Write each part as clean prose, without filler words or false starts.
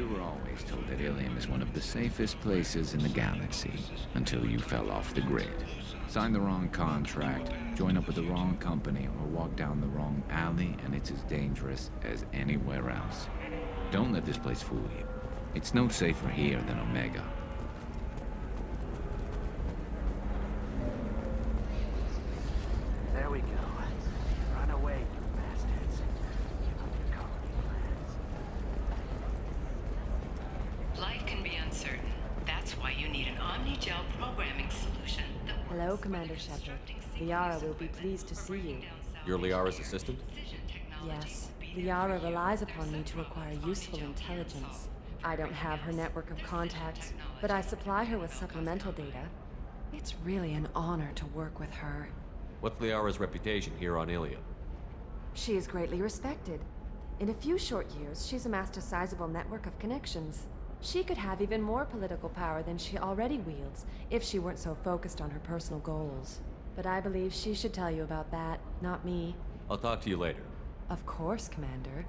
You were always told that Ilium is one of the safest places in the galaxy, until you fell off the grid. Sign the wrong contract, join up with the wrong company, or walk down the wrong alley, and it's as dangerous as anywhere else. Don't let this place fool you. It's no safer here than Omega. There we go. Run away, you bastards. Give up your colony plans. Life can be uncertain. That's why you need an Omni-Gel programming solution that works. Hello, Commander Shepard. Liara will be pleased to see you. You're Liara's assistant? Yes. Liara relies upon me to acquire useful intelligence. I don't have her network of contacts, but I supply her with supplemental data. It's really an honor to work with her. What's Liara's reputation here on Ilium? She is greatly respected. In a few short years, she's amassed a sizable network of connections. She could have even more political power than she already wields if she weren't so focused on her personal goals. But I believe she should tell you about that, not me. I'll talk to you later. Of course, Commander.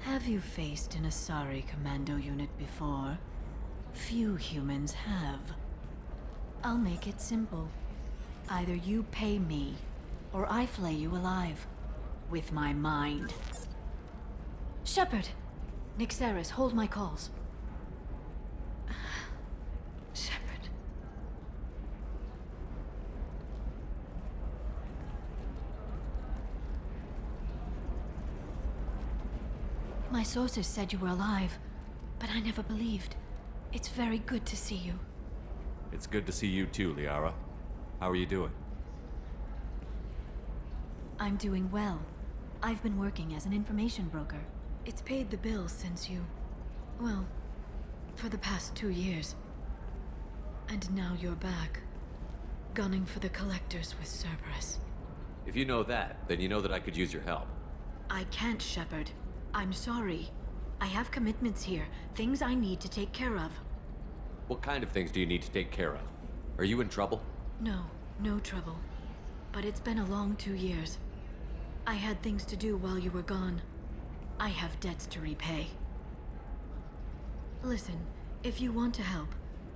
Have you faced an Asari commando unit before? Few humans have. I'll make it simple. Either you pay me, or I flay you alive. With my mind. Shepard! Nixeris, hold my calls. Shepard. My sources said you were alive, but I never believed. It's very good to see you. It's good to see you too, Liara. How are you doing? I'm doing well. I've been working as an information broker. It's paid the bills since you... well, for the past 2 years. And now you're back, gunning for the Collectors with Cerberus. If you know that, then you know that I could use your help. I can't, Shepard. I'm sorry. I have commitments here, things I need to take care of. What kind of things do you need to take care of? Are you in trouble? No, no trouble. But it's been a long 2 years. I had things to do while you were gone. I have debts to repay. Listen, if you want to help,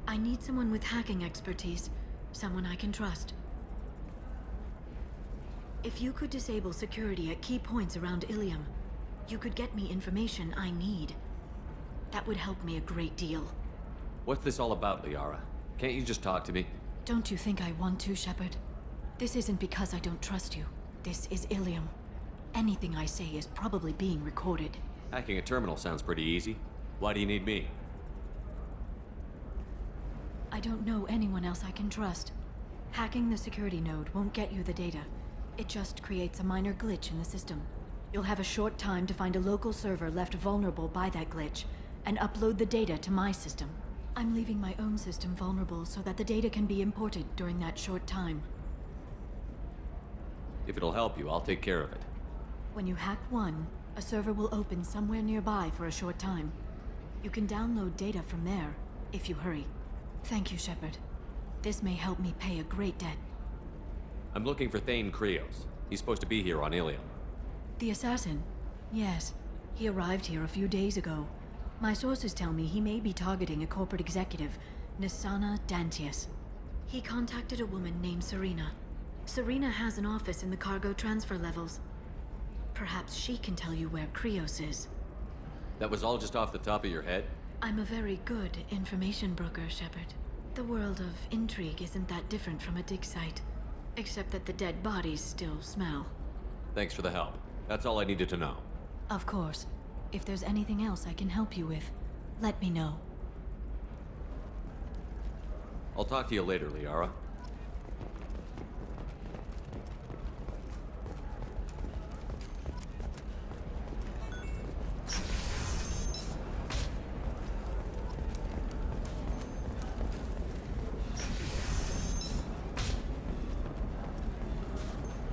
I need someone with hacking expertise. Someone I can trust. If you could disable security at key points around Ilium, you could get me information I need. That would help me a great deal. What's this all about, Liara? Can't you just talk to me? Don't you think I want to, Shepard? This isn't because I don't trust you. This is Ilium. Anything I say is probably being recorded. Hacking a terminal sounds pretty easy. Why do you need me? I don't know anyone else I can trust. Hacking the security node won't get you the data. It just creates a minor glitch in the system. You'll have a short time to find a local server left vulnerable by that glitch, and upload the data to my system. I'm leaving my own system vulnerable so that the data can be imported during that short time. If it'll help you, I'll take care of it. When you hack one, a server will open somewhere nearby for a short time. You can download data from there, if you hurry. Thank you, Shepard. This may help me pay a great debt. I'm looking for Thane Krios. He's supposed to be here on Ilium. The assassin? Yes. He arrived here a few days ago. My sources tell me he may be targeting a corporate executive, Nisana Dantius. He contacted a woman named Serena. Serena has an office in the cargo transfer levels. Perhaps she can tell you where Krios is. That was all just off the top of your head? I'm a very good information broker, Shepard. The world of intrigue isn't that different from a dig site, except that the dead bodies still smell. Thanks for the help. That's all I needed to know. Of course. If there's anything else I can help you with, let me know. I'll talk to you later, Liara.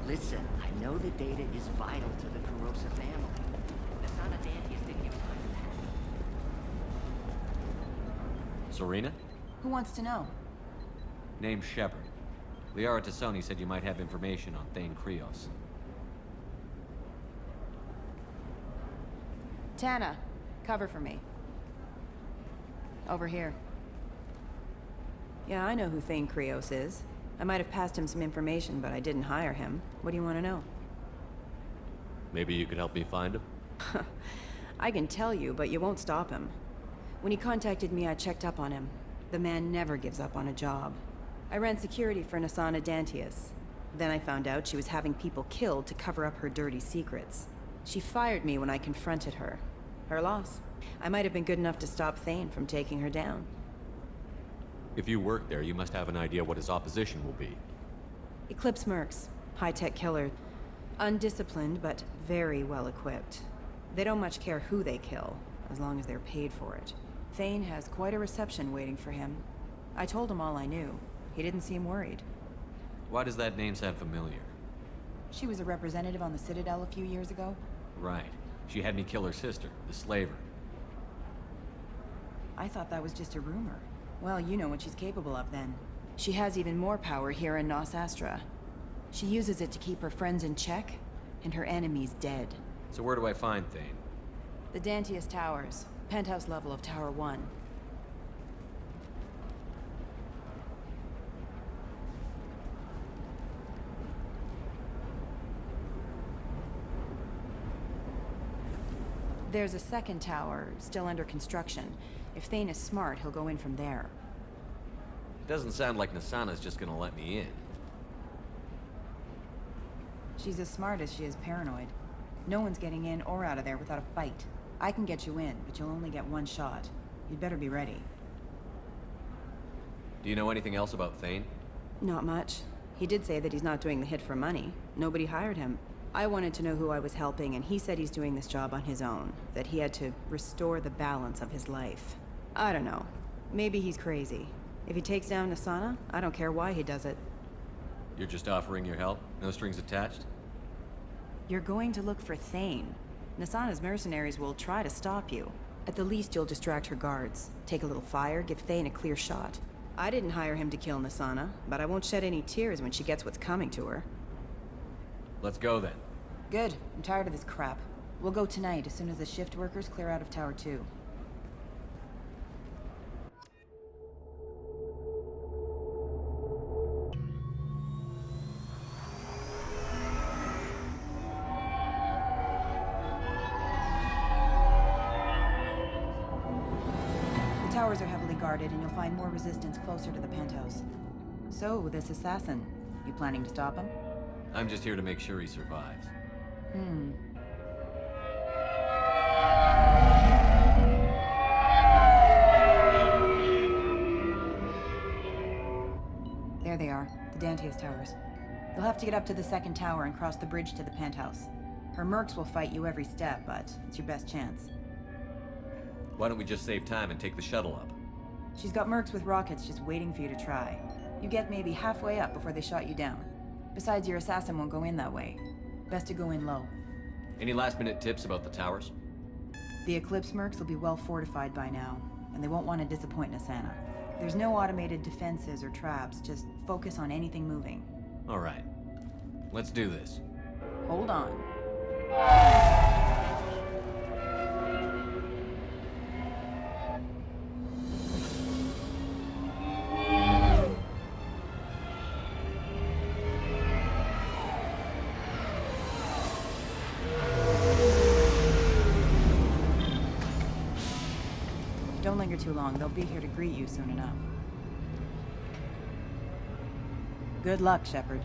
Listen, I know the data is vital to the Kurosa family. Nisana Dantius didn't give time to that. Serena? Who wants to know? Name's Shepard. Liara Tassoni said you might have information on Thane Krios. Tana, cover for me. Over here. Yeah, I know who Thane Krios is. I might have passed him some information, but I didn't hire him. What do you want to know? Maybe you could help me find him? I can tell you, but you won't stop him. When he contacted me, I checked up on him. The man never gives up on a job. I ran security for Nasana Dantius. Then I found out she was having people killed to cover up her dirty secrets. She fired me when I confronted her. Her loss. I might have been good enough to stop Thane from taking her down. If you work there, you must have an idea what his opposition will be. Eclipse mercs. High-tech killer. Undisciplined, but very well equipped. They don't much care who they kill, as long as they're paid for it. Thane has quite a reception waiting for him. I told him all I knew. He didn't seem worried. Why does that name sound familiar? She was a representative on the Citadel a few years ago. Right. She had me kill her sister, the slaver. I thought that was just a rumor. Well, you know what she's capable of then. She has even more power here in Nos Astra. She uses it to keep her friends in check, and her enemies dead. So where do I find Thane? The Dantius Towers. Penthouse level of Tower 1. There's a second tower, still under construction. If Thane is smart, he'll go in from there. It doesn't sound like Nasana's just gonna let me in. She's as smart as she is paranoid. No one's getting in or out of there without a fight. I can get you in, but you'll only get one shot. You'd better be ready. Do you know anything else about Thane? Not much. He did say that he's not doing the hit for money. Nobody hired him. I wanted to know who I was helping, and he said he's doing this job on his own. That he had to restore the balance of his life. I don't know. Maybe he's crazy. If he takes down Nasana, I don't care why he does it. You're just offering your help? No strings attached? You're going to look for Thane. Nasana's mercenaries will try to stop you. At the least, you'll distract her guards. Take a little fire, give Thane a clear shot. I didn't hire him to kill Nasana, but I won't shed any tears when she gets what's coming to her. Let's go then. Good. I'm tired of this crap. We'll go tonight, as soon as the shift workers clear out of Tower 2. The towers are heavily guarded, and you'll find more resistance closer to the penthouse. So, this assassin, you planning to stop him? I'm just here to make sure he survives. There they are, the Dantius Towers. You'll have to get up to the second tower and cross the bridge to the penthouse. Her mercs will fight you every step, but it's your best chance. Why don't we just save time and take the shuttle up? She's got mercs with rockets just waiting for you to try. You get maybe halfway up before they shot you down. Besides, your assassin won't go in that way. Best to go in low. Any last-minute tips about the towers? The Eclipse mercs will be well fortified by now, and they won't want to disappoint Nasana. There's no automated defenses or traps, just focus on anything moving. All right. Let's do this. Hold on. Don't linger too long. They'll be here to greet you soon enough. Good luck, Shepard.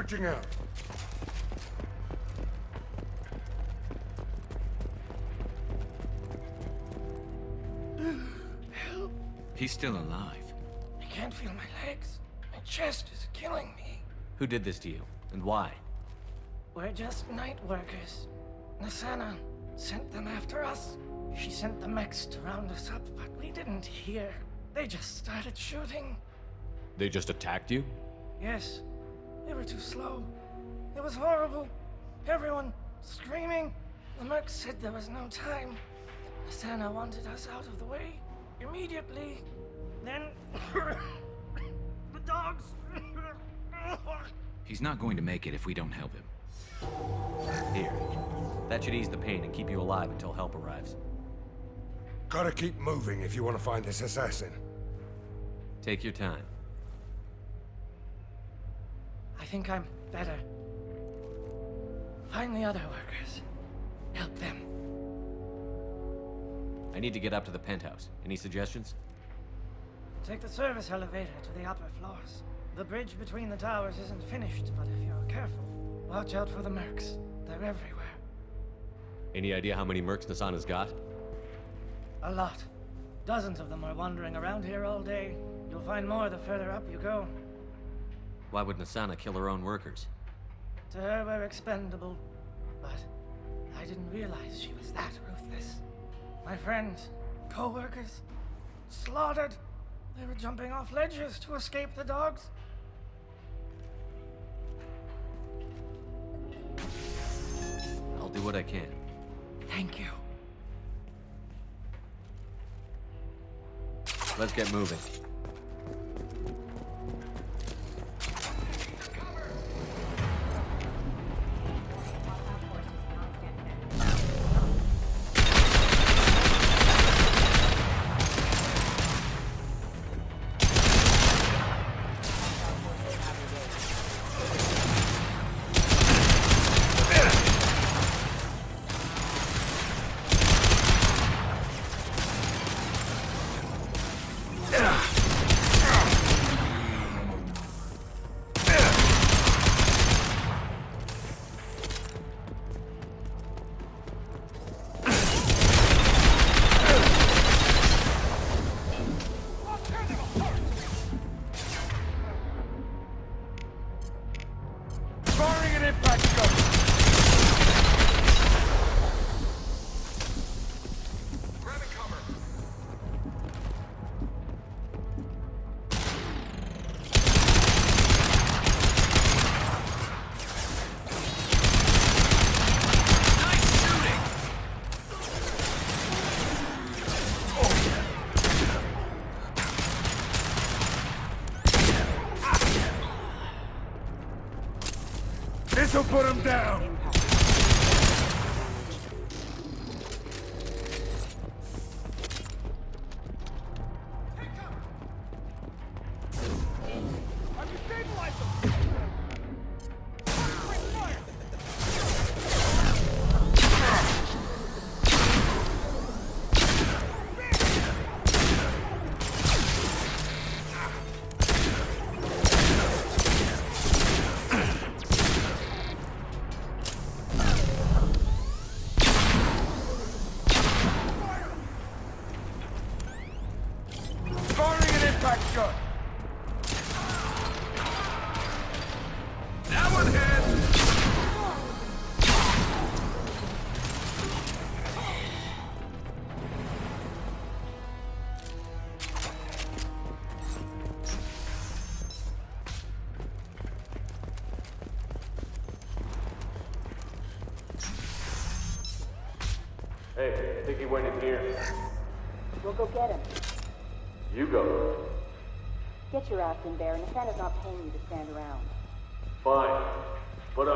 switching out. He's still alive. I can't feel my legs. My chest is killing me. Who did this to you, and why? We're just night workers. Nasana sent them after us. She sent the mechs to round us up, but we didn't hear. They just started shooting. They just attacked you? Yes, they were too slow. It was horrible. Everyone screaming. The merc said there was no time. Nasana wanted us out of the way immediately. Then the dogs. He's not going to make it if we don't help him. Here. That should ease the pain and keep you alive until help arrives. Gotta keep moving if you want to find this assassin. Take your time. I think I'm better. Find the other workers. Help them. I need to get up to the penthouse. Any suggestions? Take the service elevator to the upper floors. The bridge between the towers isn't finished, but if you're careful, watch out for the mercs. They're everywhere. Any idea how many mercs Nasana's got? A lot. Dozens of them are wandering around here all day. You'll find more the further up you go. Why would Nasana kill her own workers? To her, we're expendable. But I didn't realize she was that ruthless. My friends, co-workers, slaughtered. They were jumping off ledges to escape the dogs. I'll do what I can. Thank you. Let's get moving. This'll put him down! Hey, I think he went in here. We'll go get him. You go. Get your ass in there, and Nathana's not paying you to stand around. Fine. But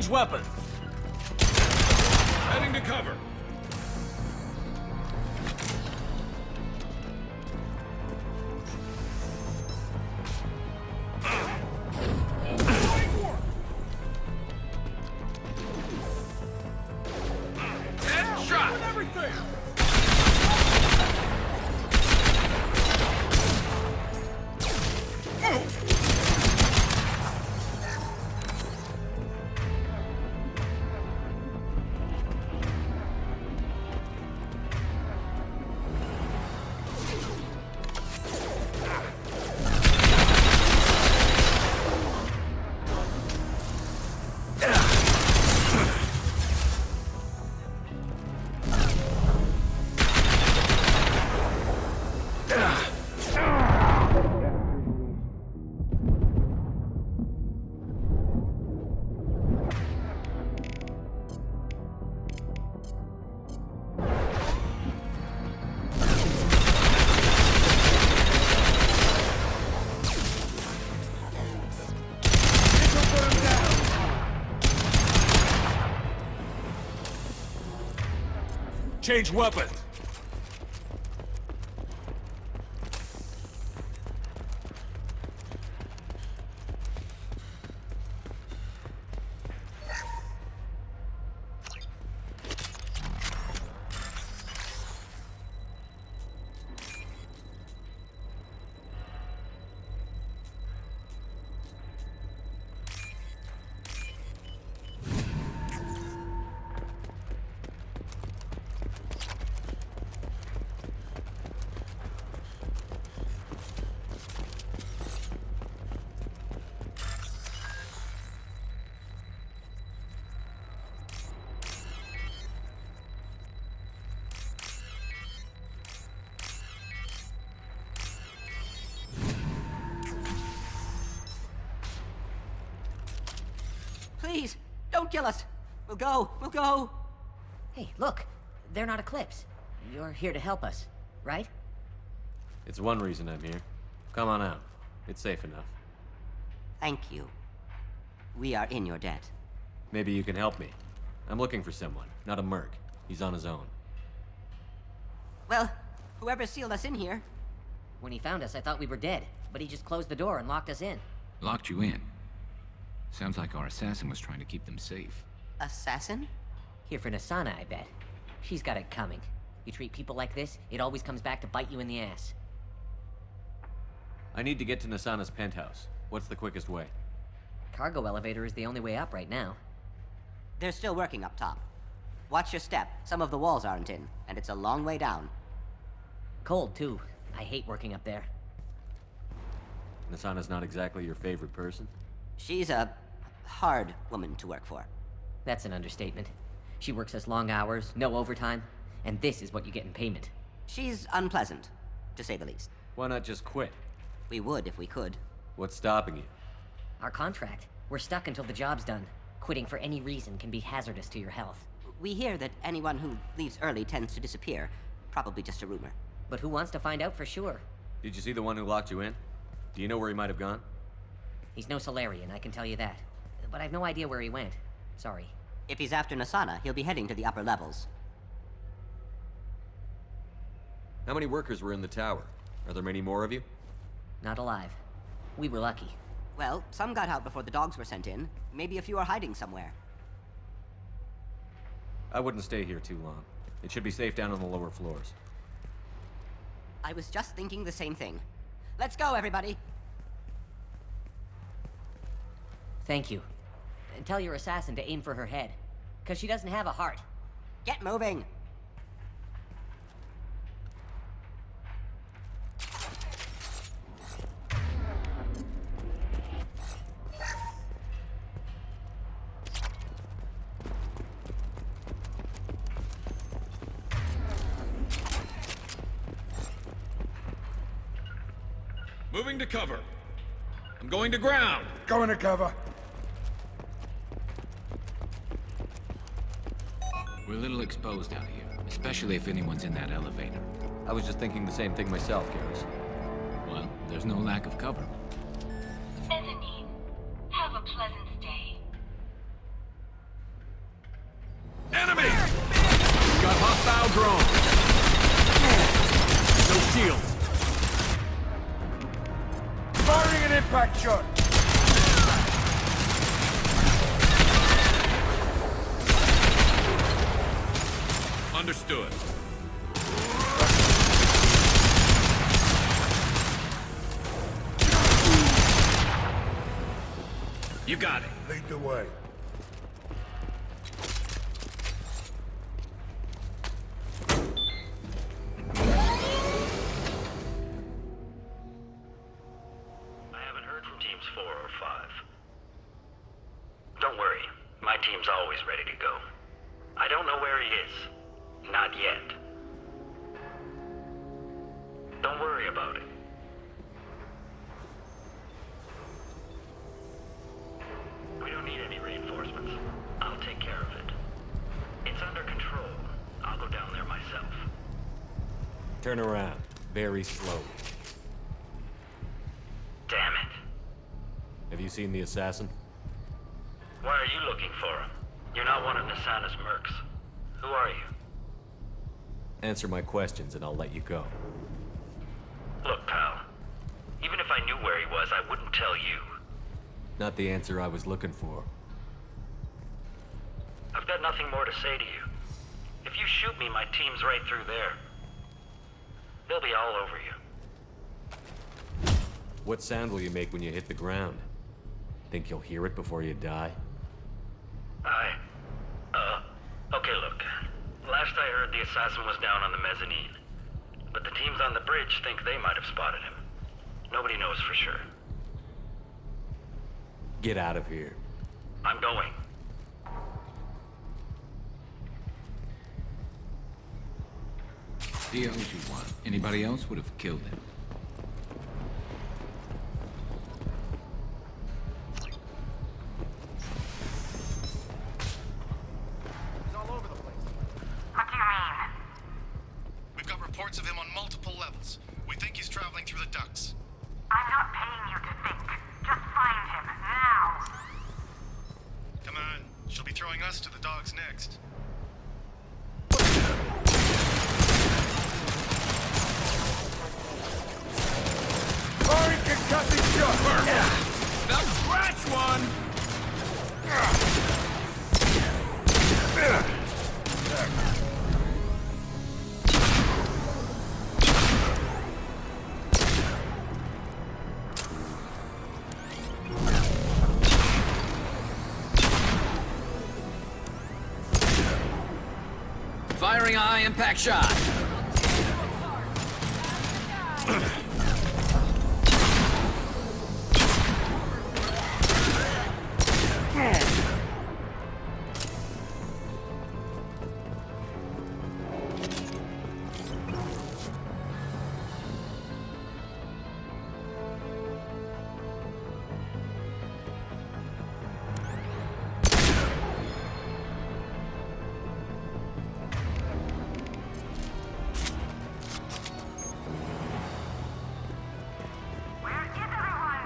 Change weapon. Heading to cover. Change weapon. Please, don't kill us. We'll go. Hey, look. They're not Eclipse. You're here to help us, right? It's one reason I'm here. Come on out. It's safe enough. Thank you. We are in your debt. Maybe you can help me. I'm looking for someone, not a merc. He's on his own. Well, whoever sealed us in here. When he found us, I thought we were dead, but he just closed the door and locked us in. Locked you in? Sounds like our assassin was trying to keep them safe. Assassin? Here for Nasana, I bet. She's got it coming. You treat people like this, it always comes back to bite you in the ass. I need to get to Nasana's penthouse. What's the quickest way? Cargo elevator is the only way up right now. They're still working up top. Watch your step. Some of the walls aren't in, and it's a long way down. Cold, too. I hate working up there. Nasana's not exactly your favorite person? She's a hard woman to work for. That's an understatement. She works us long hours, no overtime, and this is what you get in payment. She's unpleasant, to say the least. Why not just quit? We would if we could. What's stopping you? Our contract. We're stuck until the job's done. Quitting for any reason can be hazardous to your health. We hear that anyone who leaves early tends to disappear. Probably just a rumor. But who wants to find out for sure? Did you see the one who locked you in? Do you know where he might have gone? He's no Solarian, I can tell you that. But I've no idea where he went. Sorry. If he's after Nasana, he'll be heading to the upper levels. How many workers were in the tower? Are there many more of you? Not alive. We were lucky. Well, some got out before the dogs were sent in. Maybe a few are hiding somewhere. I wouldn't stay here too long. It should be safe down on the lower floors. I was just thinking the same thing. Let's go, everybody! Thank you. And tell your assassin to aim for her head. 'Cause she doesn't have a heart. Get moving! Moving to cover. I'm going to ground. Going to cover. We're a little exposed out here, especially if anyone's in that elevator. I was just thinking the same thing myself, Garrus. Well, there's no lack of cover. Mezzanine. Have a pleasant stay. drone. No shields. Firing an impact shot. Understood. You got it. Lead the way. I haven't heard from teams 4 or 5. Don't worry, my team's always ready to go. I don't know where he is. Not yet. Don't worry about it. We don't need any reinforcements. I'll take care of it. It's under control. I'll go down there myself. Turn around. Very slowly. Damn it. Have you seen the assassin? Why are you looking for him? You're not one of Nasana's mercs. Who are you? Answer my questions and I'll let you go. Look, pal. Even if I knew where he was, I wouldn't tell you. Not the answer I was looking for. I've got nothing more to say to you. If you shoot me, my team's right through there. They'll be all over you. What sound will you make when you hit the ground? Think you'll hear it before you die? Okay, look. Last I heard, the assassin was down on the mezzanine. But the teams on the bridge think they might have spotted him. Nobody knows for sure. Get out of here. I'm going. He owes you one. Anybody else would have killed him. He's all over the place. What do you mean? We've got reports of him on multiple levels. We think he's traveling through the ducts. I'm not paying you to think. Just find him, now! Come on. She'll be throwing us to the dogs next. Firing concussing shot! Now scratch one! Firing a high-impact shot. Where is everyone?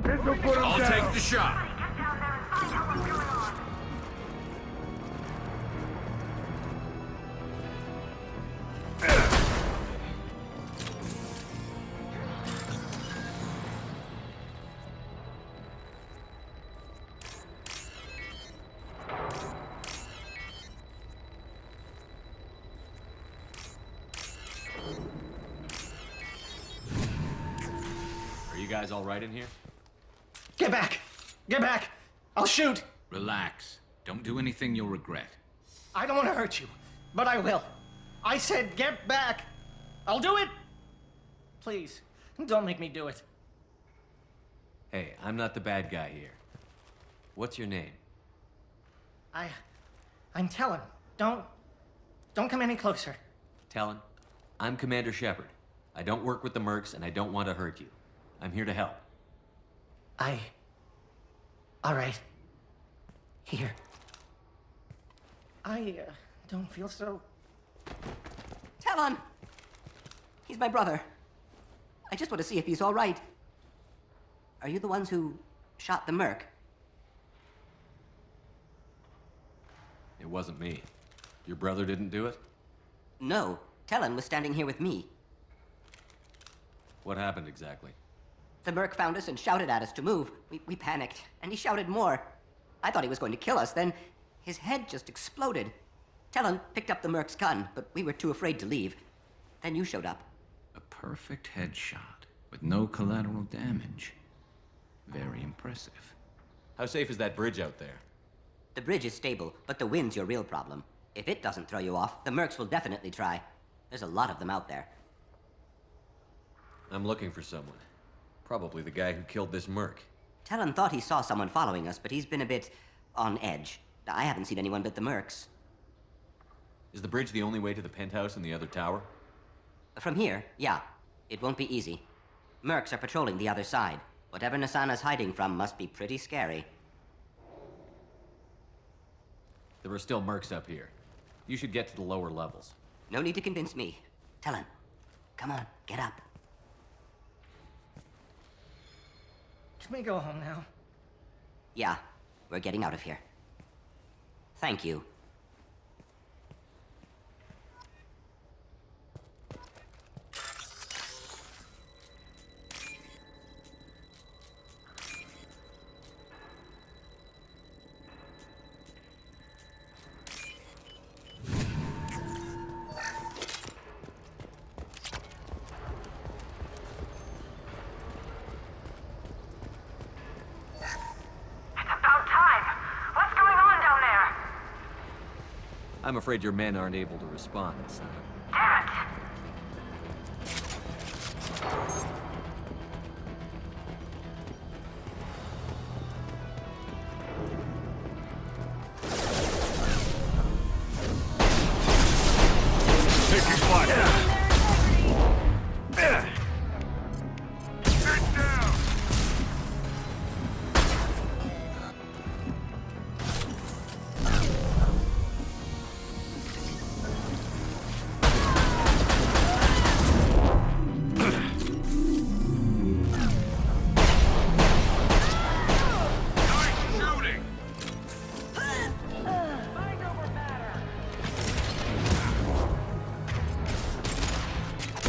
This'll put him I'll down. take the shot. Get down there and find out what's going on. Are you guys all right in here? Get back! Get back! I'll shoot! Relax. Don't do anything you'll regret. I don't want to hurt you, but I will. I said get back! I'll do it! Please, don't make me do it. Hey, I'm not the bad guy here. What's your name? I'm Talon. Don't come any closer. Talon. I'm Commander Shepard. I don't work with the mercs and I don't want to hurt you. I'm here to help. All right. Here. I don't feel so... Talon! He's my brother. I just want to see if he's all right. Are you the ones who shot the merc? It wasn't me. Your brother didn't do it? No. Talon was standing here with me. What happened exactly? The merc found us and shouted at us to move. We panicked, and he shouted more. I thought he was going to kill us, then his head just exploded. Talon picked up the merc's gun, but we were too afraid to leave. Then you showed up. A perfect headshot with no collateral damage. Very impressive. How safe is that bridge out there? The bridge is stable, but the wind's your real problem. If it doesn't throw you off, the mercs will definitely try. There's a lot of them out there. I'm looking for someone. Probably the guy who killed this merc. Talon thought he saw someone following us, but he's been a bit on edge. I haven't seen anyone but the mercs. Is the bridge the only way to the penthouse and the other tower? From here, yeah. It won't be easy. Mercs are patrolling the other side. Whatever Nasana's hiding from must be pretty scary. There are still mercs up here. You should get to the lower levels. No need to convince me. Talon, come on, get up. Can we go home now? Yeah, we're getting out of here. Thank you. I'm afraid your men aren't able to respond, Nasana. Damn it! Taking fire. Sit down.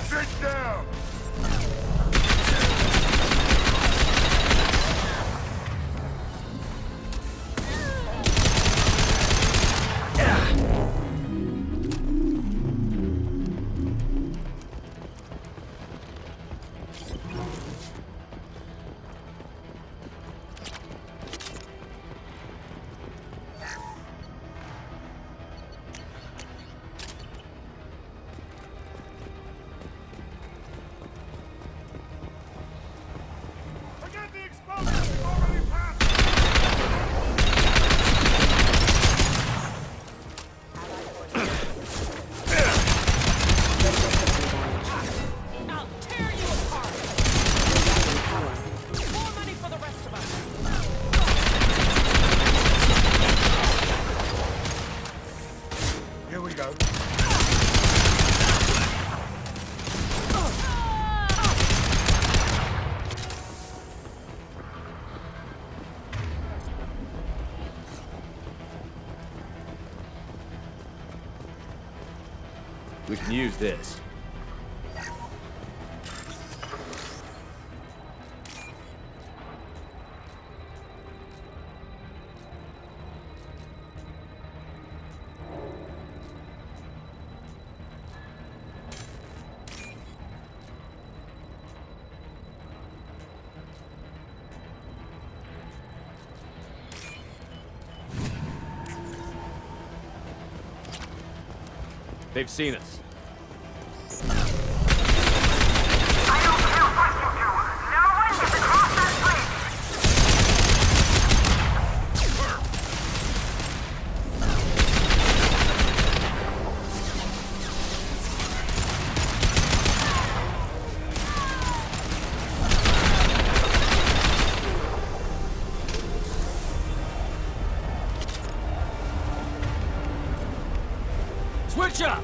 Sit down. Forget the explosion. We've already passed. I'll tear you apart! More money for the rest of us! Here we go. We can use this. They've seen us. I don't care what you do. No one gets across that bridge. Switch up!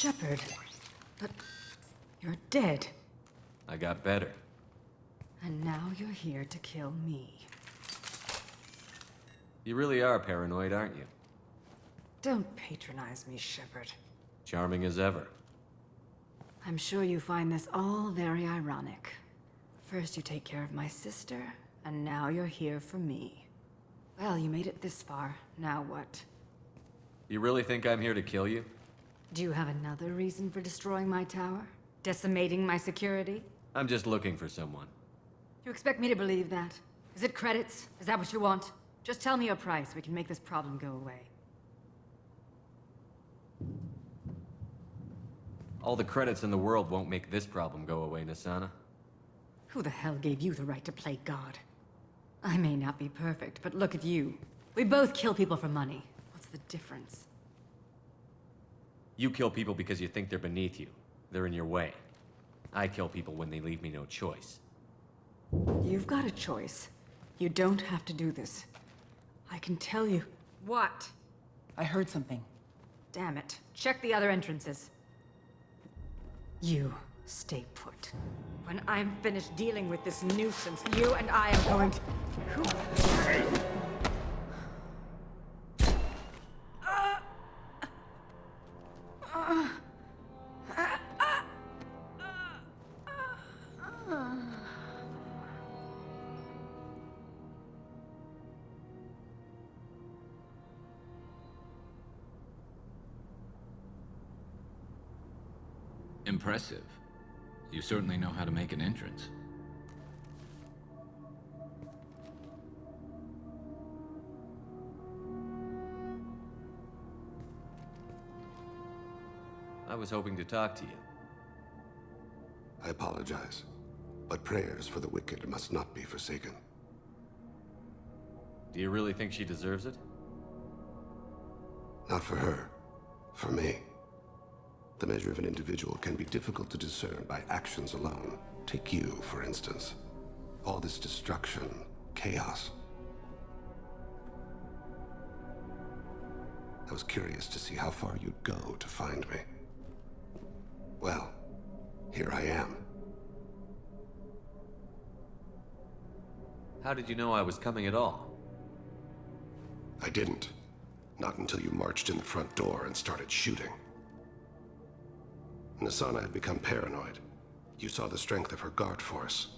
Shepard. But you're dead. I got better. And now you're here to kill me. You really are paranoid, aren't you? Don't patronize me, Shepard. Charming as ever. I'm sure you find this all very ironic. First you take care of my sister, and now you're here for me. Well, you made it this far. Now what? You really think I'm here to kill you? Do you have another reason for destroying my tower? Decimating my security? I'm just looking for someone. You expect me to believe that? Is it credits? Is that what you want? Just tell me a price. We can make this problem go away. All the credits in the world won't make this problem go away, Nasana. Who the hell gave you the right to play God? I may not be perfect, but look at you. We both kill people for money. What's the difference? You kill people because you think they're beneath you. They're in your way. I kill people when they leave me no choice. You've got a choice. You don't have to do this. I can tell you... What? I heard something. Damn it. Check the other entrances. You stay put. When I'm finished dealing with this nuisance, you and I are going to... Impressive. You certainly know how to make an entrance. I was hoping to talk to you. I apologize, but prayers for the wicked must not be forsaken. Do you really think she deserves it? Not for her. For me. The measure of an individual can be difficult to discern by actions alone. Take you, for instance. All this destruction, chaos. I was curious to see how far you'd go to find me. Well, here I am. How did you know I was coming at all? I didn't. Not until you marched in the front door and started shooting. Nasana had become paranoid. You saw the strength of her guard force.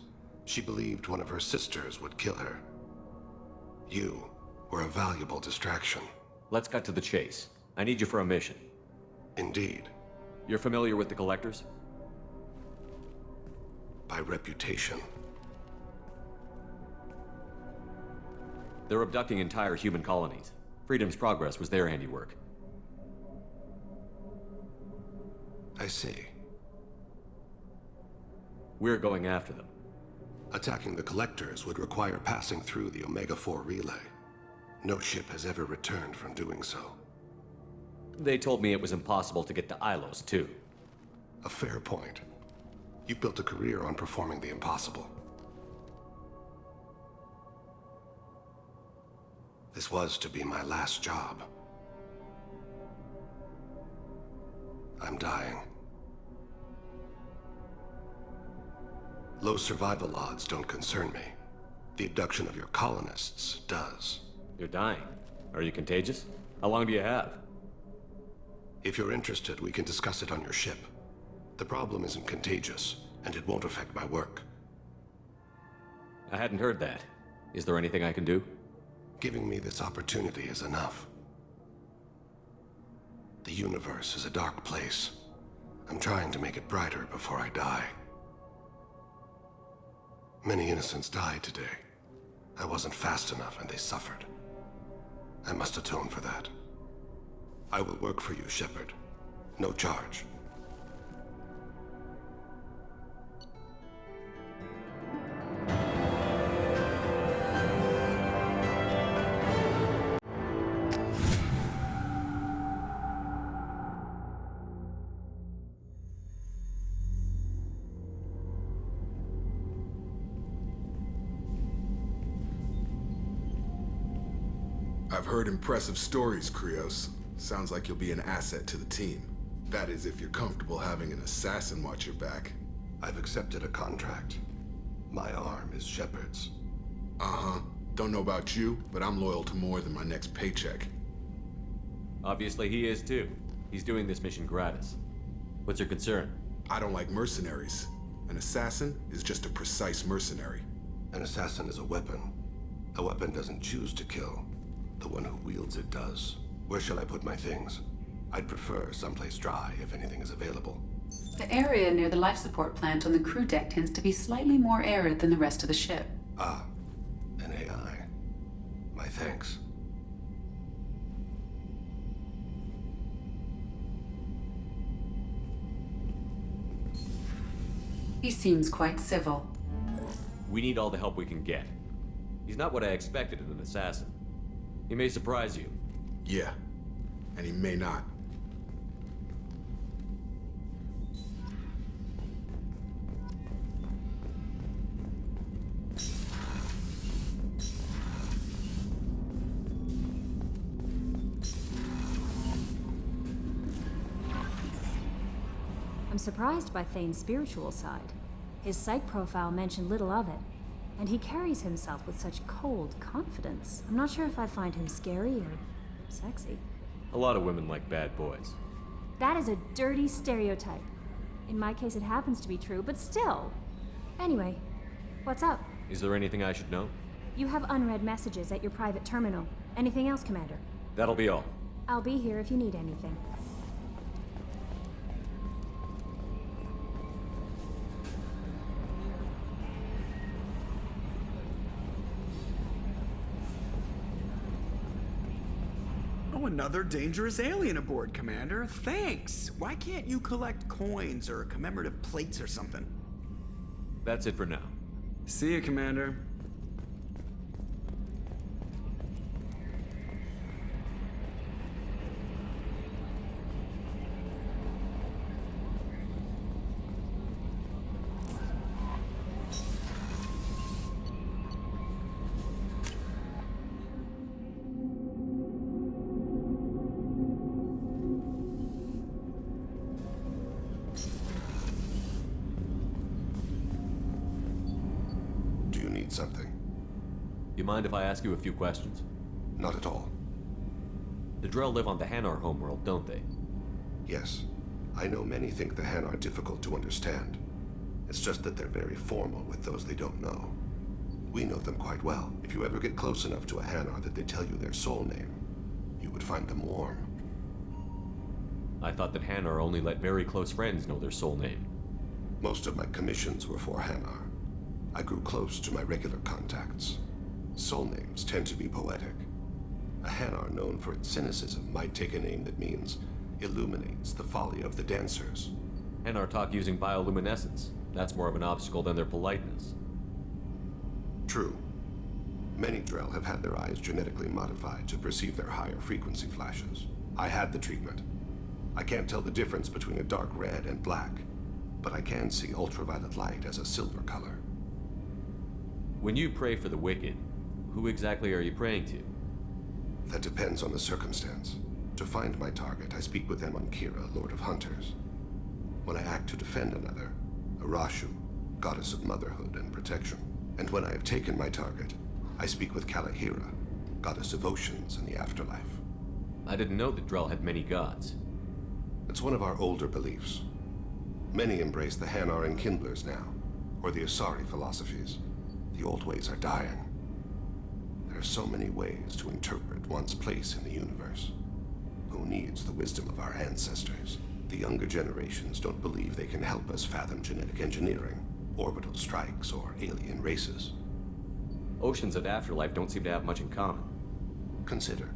She believed one of her sisters would kill her. You were a valuable distraction. Let's cut to the chase. I need you for a mission. Indeed. You're familiar with the Collectors? By reputation. They're abducting entire human colonies. Freedom's Progress was their handiwork. I see. We're going after them. Attacking the Collectors would require passing through the Omega-4 relay. No ship has ever returned from doing so. They told me it was impossible to get to Ilos, too. A fair point. You've built a career on performing the impossible. This was to be my last job. I'm dying. Low survival odds don't concern me. The abduction of your colonists does. You're dying. Are you contagious? How long do you have? If you're interested, we can discuss it on your ship. The problem isn't contagious, and it won't affect my work. I hadn't heard that. Is there anything I can do? Giving me this opportunity is enough. The universe is a dark place. I'm trying to make it brighter before I die. Many innocents died today. I wasn't fast enough and they suffered. I must atone for that. I will work for you, Shepard. No charge. I've heard impressive stories, Krios. Sounds like you'll be an asset to the team. That is, if you're comfortable having an assassin watch your back. I've accepted a contract. My arm is Shepard's. Uh-huh. Don't know about you, but I'm loyal to more than my next paycheck. Obviously he is too. He's doing this mission gratis. What's your concern? I don't like mercenaries. An assassin is just a precise mercenary. An assassin is a weapon. A weapon doesn't choose to kill. The one who wields it does. Where shall I put my things? I'd prefer someplace dry if anything is available. The area near the life support plant on the crew deck tends to be slightly more arid than the rest of the ship. Ah, an AI. My thanks. He seems quite civil. We need all the help we can get. He's not what I expected in an assassin. He may surprise you. Yeah, and he may not. I'm surprised by Thane's spiritual side. His psych profile mentioned little of it, and he carries himself with such cold confidence. I'm not sure if I find him scary or sexy. A lot of women like bad boys. That is a dirty stereotype. In my case, it happens to be true, but still. Anyway, what's up? Is there anything I should know? You have unread messages at your private terminal. Anything else, Commander? That'll be all. I'll be here if you need anything. Oh, another dangerous alien aboard, Commander. Thanks. Why can't you collect coins or commemorative plates or something? That's it for now. See you, Commander. Something. You mind if I ask you a few questions? Not at all. The Drell live on the Hanar homeworld, don't they? Yes. I know many think the Hanar difficult to understand. It's just that they're very formal with those they don't know. We know them quite well. If you ever get close enough to a Hanar that they tell you their soul name, you would find them warm. I thought that Hanar only let very close friends know their soul name. Most of my commissions were for Hanar. I grew close to my regular contacts. Soul names tend to be poetic. A Hanar known for its cynicism might take a name that means illuminates the folly of the dancers. Hanar talk using bioluminescence. That's more of an obstacle than their politeness. True. Many Drell have had their eyes genetically modified to perceive their higher frequency flashes. I had the treatment. I can't tell the difference between a dark red and black, but I can see ultraviolet light as a silver color. When you pray for the wicked, who exactly are you praying to? That depends on the circumstance. To find my target, I speak with them on Kira, Lord of Hunters. When I act to defend another, Arashu, Goddess of Motherhood and Protection. And when I have taken my target, I speak with Kalahira, Goddess of Oceans and the Afterlife. I didn't know that Drell had many gods. It's one of our older beliefs. Many embrace the Hanar and Kindlers now, or the Asari philosophies. The old ways are dying. There are so many ways to interpret one's place in the universe. Who needs the wisdom of our ancestors? The younger generations don't believe they can help us fathom genetic engineering, orbital strikes, or alien races. Oceans and Afterlife don't seem to have much in common. Consider,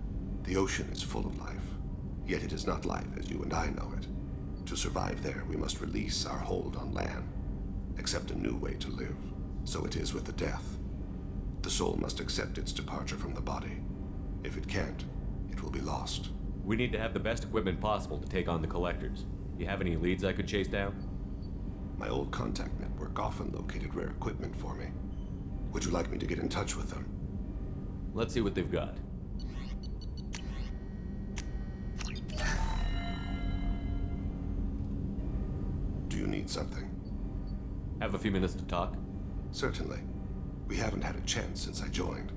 the ocean is full of life, yet it is not life as you and I know it. To survive there, we must release our hold on land, accept a new way to live. So it is with the death. The soul must accept its departure from the body. If it can't, it will be lost. We need to have the best equipment possible to take on the Collectors. You have any leads I could chase down? My old contact network often located rare equipment for me. Would you like me to get in touch with them? Let's see what they've got. need something. Have a few minutes to talk? Certainly. We haven't had a chance since I joined.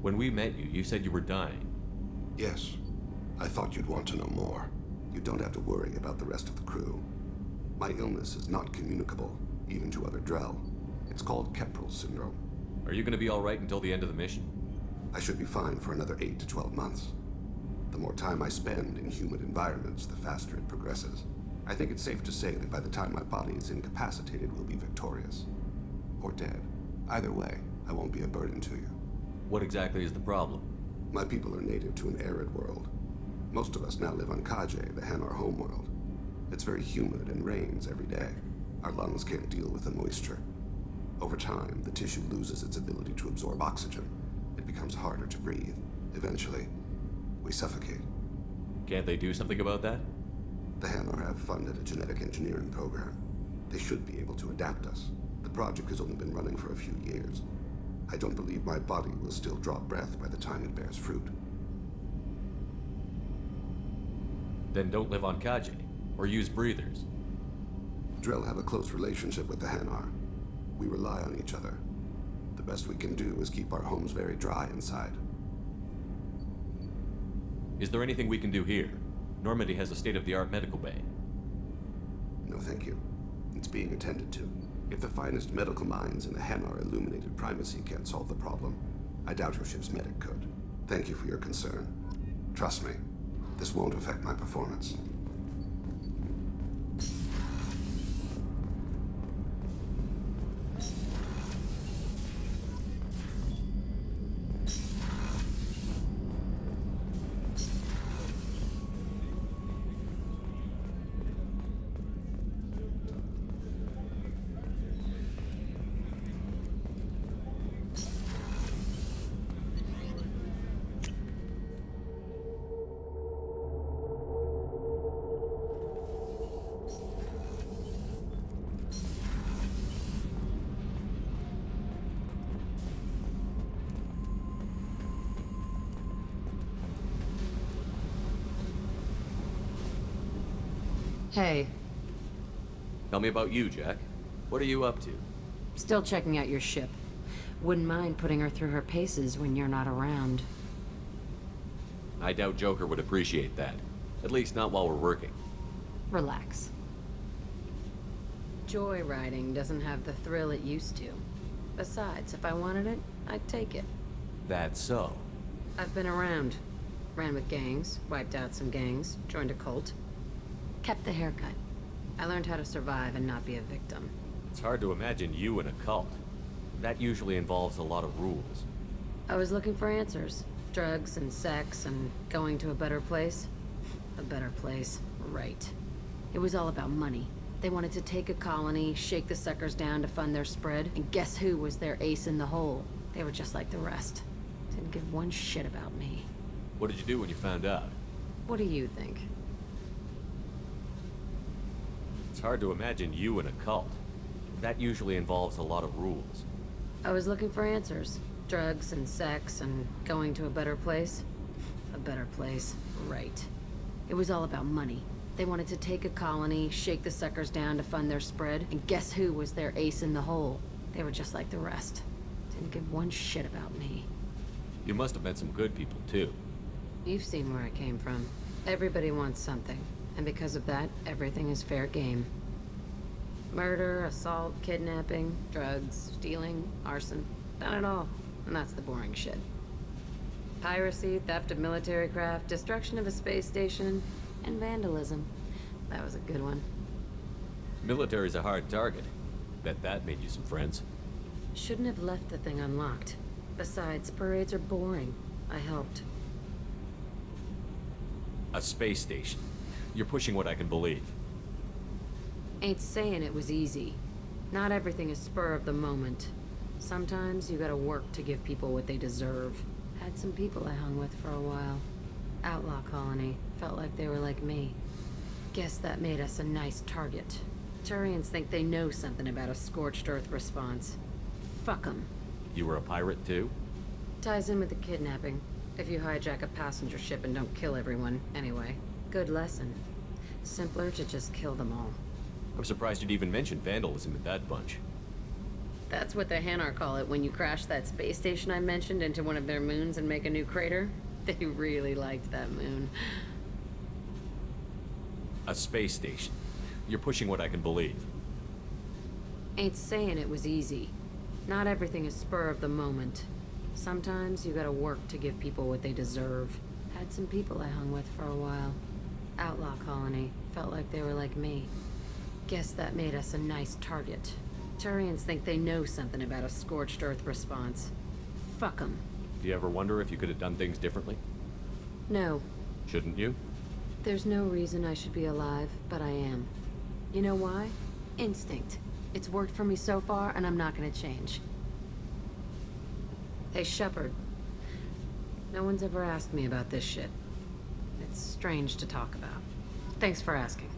When we met you, you said you were dying. Yes. I thought you'd want to know more. You don't have to worry about the rest of the crew. My illness is not communicable, even to other Drell. It's called Keprel syndrome. Are you gonna be alright until the end of the mission? I should be fine for another 8 to 12 months. The more time I spend in humid environments, the faster it progresses. I think it's safe to say that by the time my body is incapacitated, we'll be victorious. Or dead. Either way, I won't be a burden to you. What exactly is the problem? My people are native to an arid world. Most of us now live on Kaje, the Hanar homeworld. It's very humid and rains every day. Our lungs can't deal with the moisture. Over time, the tissue loses its ability to absorb oxygen. It becomes harder to breathe. Eventually, we suffocate. Can't they do something about that? The Hanar have funded a genetic engineering program. They should be able to adapt us. The project has only been running for a few years. I don't believe my body will still draw breath by the time it bears fruit. Then don't live on Kaje, or use breathers. Drell have a close relationship with the Hanar. We rely on each other. The best we can do is keep our homes very dry inside. Is there anything we can do here? Normandy has a state-of-the-art medical bay. No, thank you. It's being attended to. If the finest medical minds in the Hanar illuminated primacy can't solve the problem, I doubt your ship's medic could. Thank you for your concern. Trust me, this won't affect my performance. Hey. Tell me about you, Jack. What are you up to? Still checking out your ship. Wouldn't mind putting her through her paces when you're not around. I doubt Joker would appreciate that. At least not while we're working. Relax. Joyriding doesn't have the thrill it used to. Besides, if I wanted it, I'd take it. That's so. I've been around. Ran with gangs, wiped out some gangs, joined a cult. Kept the haircut. I learned how to survive and not be a victim. It's hard to imagine you in a cult. That usually involves a lot of rules. I was looking for answers. Drugs and sex and going to a better place. A better place, right. It was all about money. They wanted to take a colony, shake the suckers down to fund their spread, and guess who was their ace in the hole? They were just like the rest. Didn't give one shit about me. What did you do when you found out? What do you think? It's hard to imagine you in a cult. That usually involves a lot of rules. I was looking for answers. Drugs and sex and going to a better place. A better place, right. It was all about money. They wanted to take a colony, shake the suckers down to fund their spread, and guess who was their ace in the hole? They were just like the rest. Didn't give one shit about me. You must have met some good people, too. You've seen where I came from. Everybody wants something, and because of that, everything is fair game. Murder, assault, kidnapping, drugs, stealing, arson. Done it all. And that's the boring shit. Piracy, theft of military craft, destruction of a space station, and vandalism. That was a good one. Military's a hard target. Bet that made you some friends. Shouldn't have left the thing unlocked. Besides, parades are boring. I helped. A space station. You're pushing what I can believe. Ain't saying it was easy. Not everything is spur of the moment. Sometimes you gotta work to give people what they deserve. Had some people I hung with for a while. Outlaw colony. Felt like they were like me. Guess that made us a nice target. Turians think they know something about a scorched earth response. Fuck 'em. You were a pirate, too? Ties in with the kidnapping. If you hijack a passenger ship and don't kill everyone, anyway. Good lesson. Simpler to just kill them all. I'm surprised you'd even mention vandalism in that bunch. That's what the Hanar call it when you crash that space station I mentioned into one of their moons and make a new crater. They really liked that moon. A space station. You're pushing what I can believe. Ain't saying it was easy. Not everything is spur of the moment. Sometimes you gotta work to give people what they deserve. Had some people I hung with for a while. Outlaw colony. Felt like they were like me. Guess that made us a nice target. Turians think they know something about a scorched earth response. Fuck 'em. Do you ever wonder if you could have done things differently? No. Shouldn't you? There's no reason I should be alive, but I am. You know why? Instinct. It's worked for me so far, and I'm not gonna change. Hey, Shepard. No one's ever asked me about this shit. It's strange to talk about. Thanks for asking.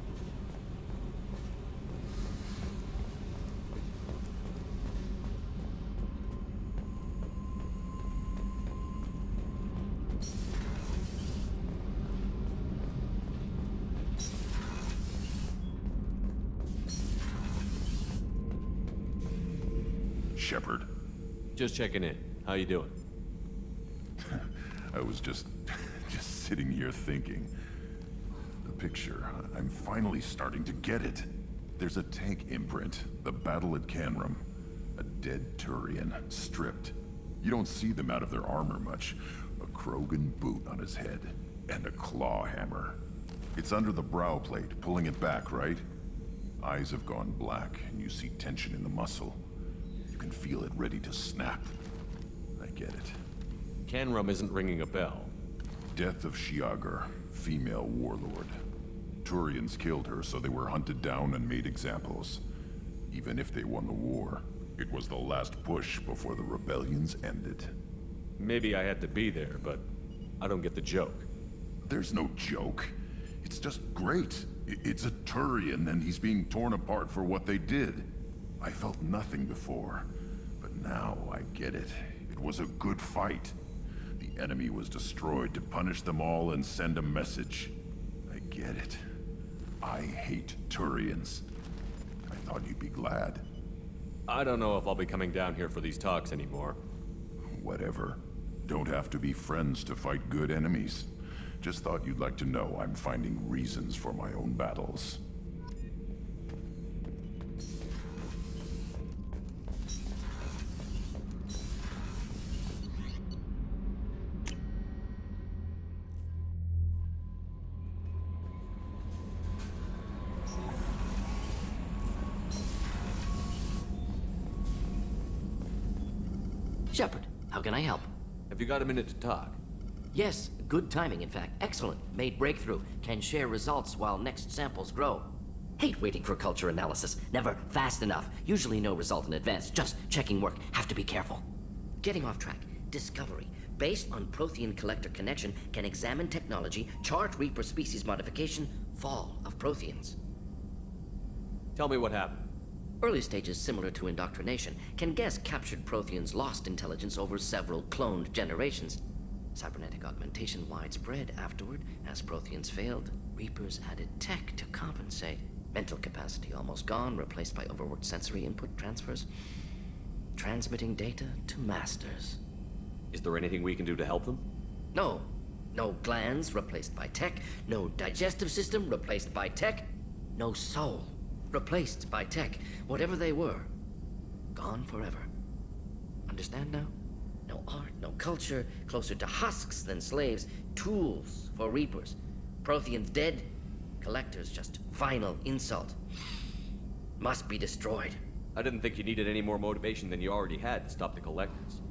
Shepard. Just checking in. How you doing? I was just sitting here thinking. The picture, I'm finally starting to get it. There's a tank imprint, the battle at Canrum. A dead Turian, stripped. You don't see them out of their armor much. A Krogan boot on his head, and a claw hammer. It's under the brow plate, pulling it back, right? Eyes have gone black, and you see tension in the muscle. You can feel it ready to snap. I get it. Canrum isn't ringing a bell. Death of Shiagar, female warlord. Turians killed her, so they were hunted down and made examples. Even if they won the war, it was the last push before the rebellions ended. Maybe I had to be there, but I don't get the joke. There's no joke. It's just great. It's a Turian, and he's being torn apart for what they did. I felt nothing before, but now I get it. It was a good fight. The enemy was destroyed to punish them all and send a message. I get it. I hate Turians. I thought you'd be glad. I don't know if I'll be coming down here for these talks anymore. Whatever. Don't have to be friends to fight good enemies. Just thought you'd like to know I'm finding reasons for my own battles. Shepard, how can I help? Have you got a minute to talk? Yes, good timing, in fact. Excellent. Made breakthrough. Can share results while next samples grow. Hate waiting for culture analysis. Never fast enough. Usually no result in advance. Just checking work. Have to be careful. Getting off track. Discovery. Based on Prothean collector connection, can examine technology, chart Reaper species modification, fall of Protheans. Tell me what happened. Early stages similar to indoctrination. Can guess captured Protheans lost intelligence over several cloned generations. Cybernetic augmentation widespread afterward. As Protheans failed, Reapers added tech to compensate. Mental capacity almost gone, replaced by overworked sensory input transfers. Transmitting data to masters. Is there anything we can do to help them? No. No glands replaced by tech. No digestive system replaced by tech. No soul replaced by tech. Whatever they were, gone forever. Understand now? No art, no culture, closer to husks than slaves. Tools for Reapers. Protheans dead, collectors just final insult. Must be destroyed. I didn't think you needed any more motivation than you already had to stop the collectors.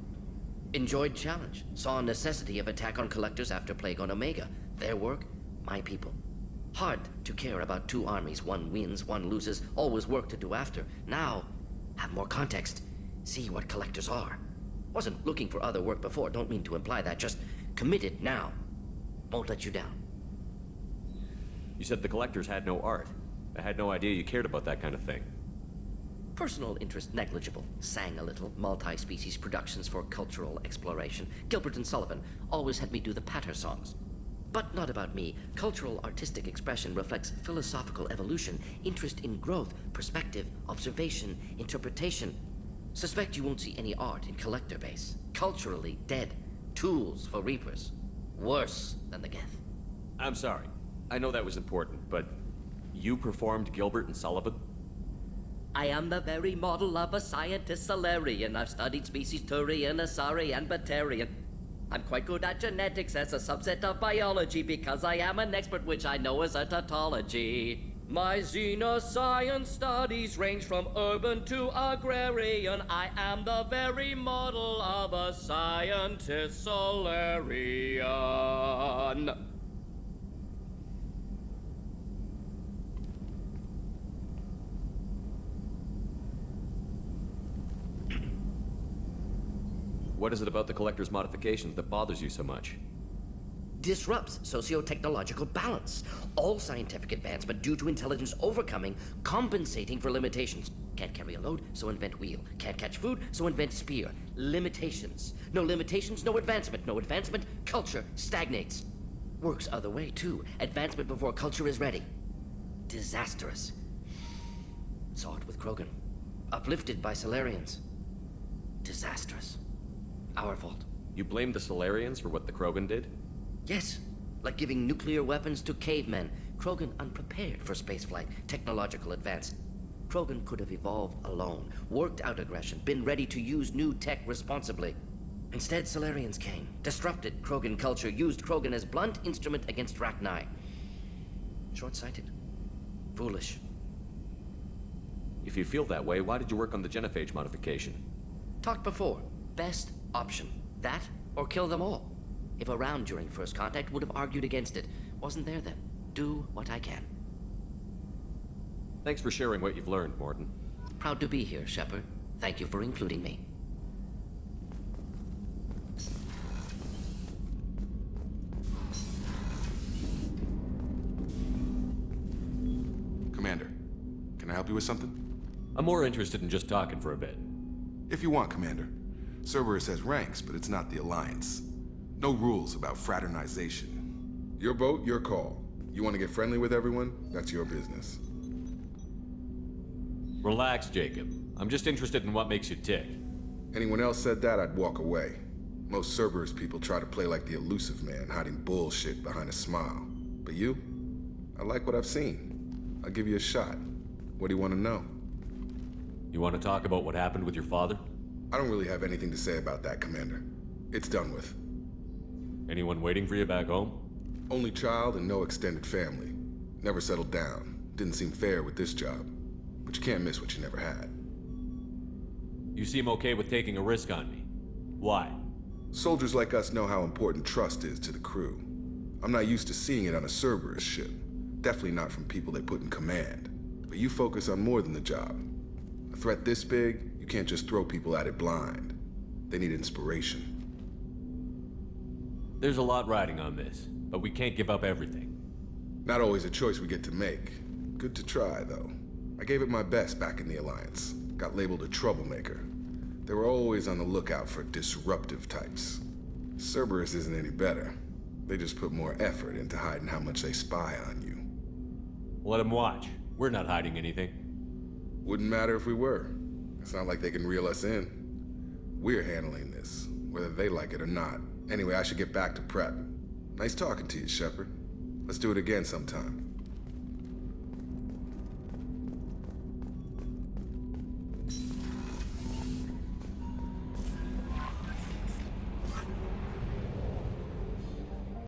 Enjoyed challenge. Saw necessity of attack on collectors after Plague on Omega. Their work, my people. Hard to care about two armies. One wins, one loses. Always work to do after. Now, have more context. See what collectors are. Wasn't looking for other work before. Don't mean to imply that. Just committed now. Won't let you down. You said the collectors had no art. I had no idea you cared about that kind of thing. Personal interest negligible. Sang a little. Multi-species productions for cultural exploration. Gilbert and Sullivan always had me do the patter songs. But not about me. Cultural artistic expression reflects philosophical evolution, interest in growth, perspective, observation, interpretation. Suspect you won't see any art in collector base. Culturally dead. Tools for reapers. Worse than the Geth. I'm sorry. I know that was important, but you performed Gilbert and Sullivan? I am the very model of a scientist Solarian. I've studied species Turian, Asari, and Batarian. I'm quite good at genetics as a subset of biology because I am an expert, which I know is a tautology. My xenoscience studies range from urban to agrarian. I am the very model of a scientist Solarian. What is it about the Collector's modifications that bothers you so much? Disrupts socio-technological balance. All scientific advancement due to intelligence overcoming, compensating for limitations. Can't carry a load, so invent wheel. Can't catch food, so invent spear. Limitations. No limitations, no advancement. No advancement, culture stagnates. Works other way, too. Advancement before culture is ready. Disastrous. Saw it with Krogan. Uplifted by Solarians. Disastrous. Our fault. You blame the Solarians for what the Krogan did? Yes, like giving nuclear weapons to cavemen. Krogan unprepared for spaceflight, technological advance. Krogan could have evolved alone, worked out aggression, been ready to use new tech responsibly. Instead, Solarians came, disrupted Krogan culture, used Krogan as blunt instrument against Rachni. Short-sighted. Foolish. If you feel that way, why did you work on the genophage modification? Talked before. Best option. That, or kill them all. If around during first contact, would have argued against it. Wasn't there then. Do what I can. Thanks for sharing what you've learned, Morton. Proud to be here, Shepard. Thank you for including me. Commander, can I help you with something? I'm more interested in just talking for a bit. If you want, Commander. Cerberus has ranks, but it's not the Alliance. No rules about fraternization. Your boat, your call. You want to get friendly with everyone? That's your business. Relax, Jacob. I'm just interested in what makes you tick. Anyone else said that, I'd walk away. Most Cerberus people try to play like the elusive man, hiding bullshit behind a smile. But you? I like what I've seen. I'll give you a shot. What do you want to know? You want to talk about what happened with your father? I don't really have anything to say about that, Commander. It's done with. Anyone waiting for you back home? Only child and no extended family. Never settled down. Didn't seem fair with this job. But you can't miss what you never had. You seem okay with taking a risk on me. Why? Soldiers like us know how important trust is to the crew. I'm not used to seeing it on a Cerberus ship. Definitely not from people they put in command. But you focus on more than the job. A threat this big, you can't just throw people at it blind. They need inspiration. There's a lot riding on this, but we can't give up everything. Not always a choice we get to make. Good to try, though. I gave it my best back in the Alliance. Got labeled a troublemaker. They were always on the lookout for disruptive types. Cerberus isn't any better. They just put more effort into hiding how much they spy on you. Let them watch. We're not hiding anything. Wouldn't matter if we were. It's not like they can reel us in. We're handling this, whether they like it or not. Anyway, I should get back to prep. Nice talking to you, Shepard. Let's do it again sometime.